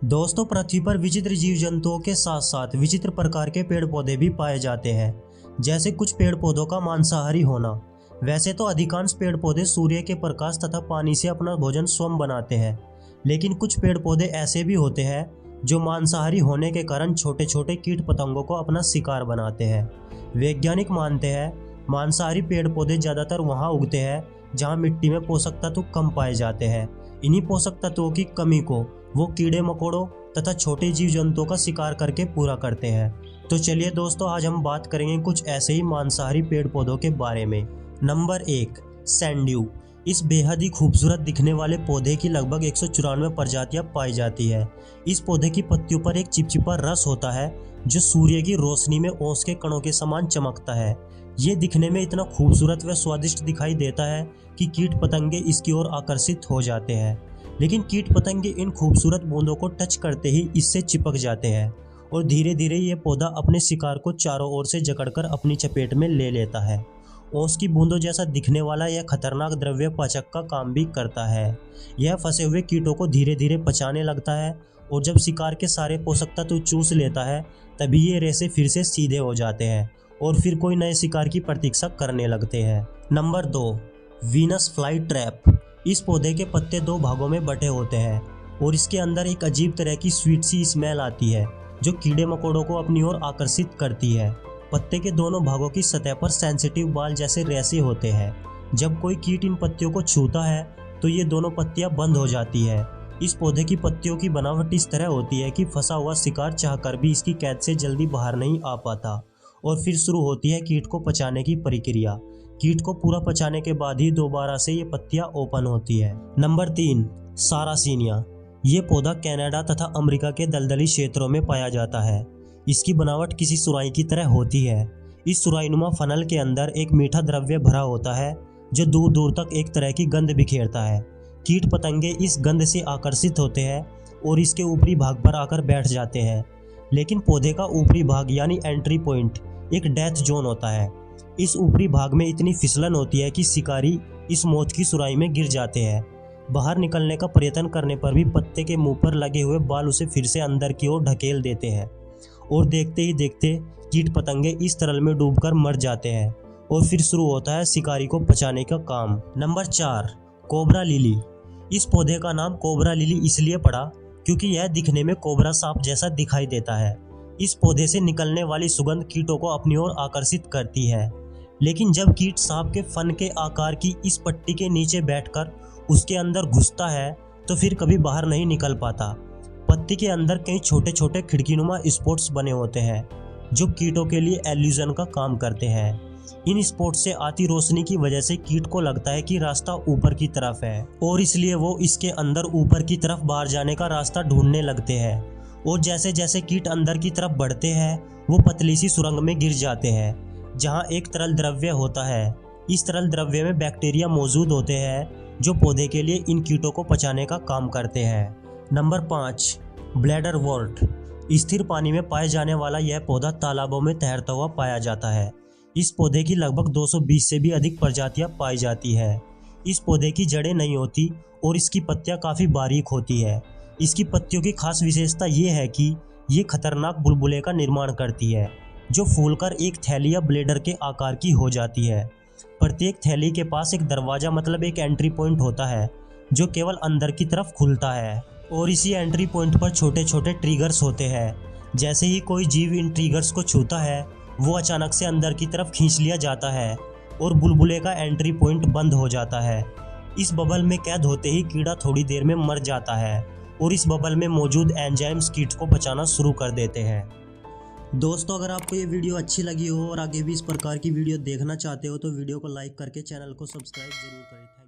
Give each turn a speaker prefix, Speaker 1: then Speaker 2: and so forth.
Speaker 1: दोस्तों, पृथ्वी पर विचित्र जीव जंतुओं के साथ साथ विचित्र प्रकार के पेड़ पौधे भी पाए जाते हैं। जैसे कुछ पेड़ पौधों का मांसाहारी होना। वैसे तो अधिकांश पेड़ पौधे सूर्य के प्रकाश तथा पानी से अपना भोजन स्वयं बनाते हैं, लेकिन कुछ पेड़ पौधे ऐसे भी होते हैं जो मांसाहारी होने के कारण छोटे छोटे कीट पतंगों को अपना शिकार बनाते हैं। वैज्ञानिक मानते हैं मांसाहारी पेड़ पौधे ज़्यादातर वहाँ उगते हैं जहाँ मिट्टी में पोषक तत्व कम पाए जाते हैं। इन्हीं पोषक तत्वों की कमी को वो कीड़े मकोड़ों तथा छोटे जीव जंतुओं का शिकार करके पूरा करते हैं। तो चलिए दोस्तों, आज हम बात करेंगे कुछ ऐसे ही मांसाहारी पेड़ पौधों के बारे में। नंबर 1, सैंड्यू। इस बेहद ही खूबसूरत दिखने वाले पौधे की लगभग 194 प्रजातियां पाई जाती है। इस पौधे की पत्तियों पर एक चिपचिपा रस होता है जो सूर्य की रोशनी में ओस के कणों के समान चमकता है। ये दिखने में इतना खूबसूरत व स्वादिष्ट दिखाई देता है कि कीट पतंगे इसकी ओर आकर्षित हो जाते हैं। लेकिन कीट पतंगे इन खूबसूरत बूंदों को टच करते ही इससे चिपक जाते हैं और धीरे धीरे ये पौधा अपने शिकार को चारों ओर से जकड़कर अपनी चपेट में ले लेता है। ओस की बूंदों जैसा दिखने वाला यह खतरनाक द्रव्य पाचक का काम भी करता है। यह फंसे हुए कीटों को धीरे धीरे पचाने लगता है और जब शिकार के सारे पोषक तत्व चूस लेता है तभी ये रेशे फिर से सीधे हो जाते हैं और फिर कोई नए शिकार की प्रतीक्षा करने लगते हैं। Number 2, Venus fly trap. इस पौधे के पत्ते 2 भागों में बटे होते हैं और इसके अंदर एक अजीब तरह की स्वीट सी स्मेल आती है जो कीड़े मकोड़ों को अपनी ओर आकर्षित करती है। पत्ते के दोनों भागों की सतह पर सेंसिटिव बाल जैसे रेशे होते हैं। जब कोई कीट इन पत्तियों को छूता है तो ये दोनों पत्तियां बंद हो जाती है। इस पौधे की पत्तियों की बनावट इस तरह होती है कि फंसा हुआ शिकार चाहकर भी इसकी कैद से जल्दी बाहर नहीं आ पाता और फिर शुरू होती है कीट को पचाने की प्रक्रिया। कीट को पूरा पचाने के बाद ही दोबारा से ये पत्तियां ओपन होती है। नंबर 3, सारासीनिया। ये पौधा कनाडा तथा अमेरिका के दलदली क्षेत्रों में पाया जाता है। इसकी बनावट किसी सुराही की तरह होती है। इस सुराहीनुमा फनल के अंदर एक मीठा द्रव्य भरा होता है जो दूर दूर तक एक तरह की गंध बिखेरता है। कीट पतंगे इस गंध से आकर्षित होते हैं और इसके ऊपरी भाग पर आकर बैठ जाते हैं। लेकिन पौधे का ऊपरी भाग यानी एंट्री पॉइंट एक डेथ जोन होता है। इस ऊपरी भाग में इतनी फिसलन होती है कि शिकारी इस मौत की सुराही में गिर जाते हैं। बाहर निकलने का प्रयत्न करने पर भी पत्ते के मुंह पर लगे हुए बाल उसे फिर से अंदर की ओर ढकेल देते हैं और देखते ही देखते कीट पतंगे इस तरल में डूबकर मर जाते हैं और फिर शुरू होता है शिकारी को बचाने का काम। Number 4, cobra lily. इस पौधे का नाम कोबरा लिली इसलिए पड़ा क्योंकि यह दिखने में कोबरा सांप जैसा दिखाई देता है। इस पौधे से निकलने वाली सुगंध कीटों को अपनी ओर आकर्षित करती है। लेकिन जब कीट सांप के फन के आकार की इस पट्टी के नीचे बैठकर उसके अंदर घुसता है तो फिर कभी बाहर नहीं निकल पाता। पत्ती के अंदर कई छोटे छोटे खिड़कीनुमा स्पॉट्स बने होते हैं जो कीटों के लिए एल्यूजन का काम करते हैं। इन स्पॉट से आती रोशनी की वजह से कीट को लगता है कि रास्ता ऊपर की तरफ है और इसलिए वो इसके अंदर ऊपर की तरफ बाहर जाने का रास्ता ढूंढने लगते हैं। और जैसे जैसे कीट अंदर की तरफ बढ़ते हैं वो पतली सी सुरंग में गिर जाते हैं जहां एक तरल द्रव्य होता है। इस तरल द्रव्य में बैक्टीरिया मौजूद होते हैं जो पौधे के लिए इन कीटों को पचाने का काम करते हैं। Number 5, bladderwort. स्थिर पानी में पाए जाने वाला यह पौधा तालाबों में तैरता हुआ पाया जाता है। इस पौधे की लगभग 220 से भी अधिक प्रजातियां पाई जाती है। इस पौधे की जड़ें नहीं होती और इसकी पत्तियां काफ़ी बारीक होती है। इसकी पत्तियों की खास विशेषता ये है कि ये खतरनाक बुलबुले का निर्माण करती है जो फूलकर एक थैली या ब्लेडर के आकार की हो जाती है। प्रत्येक थैली के पास एक दरवाज़ा मतलब एक एंट्री पॉइंट होता है जो केवल अंदर की तरफ खुलता है और इसी एंट्री पॉइंट पर छोटे छोटे ट्रिगर्स होते हैं। जैसे ही कोई जीव इन ट्रिगर्स को छूता है वो अचानक से अंदर की तरफ खींच लिया जाता है और बुलबुले का एंट्री पॉइंट बंद हो जाता है। इस बबल में कैद होते ही कीड़ा थोड़ी देर में मर जाता है और इस बबल में मौजूद एंजाइम्स कीट को बचाना शुरू कर देते हैं। दोस्तों, अगर आपको ये वीडियो अच्छी लगी हो और आगे भी इस प्रकार की वीडियो देखना चाहते हो तो वीडियो को लाइक करके चैनल को सब्सक्राइब जरूर करें।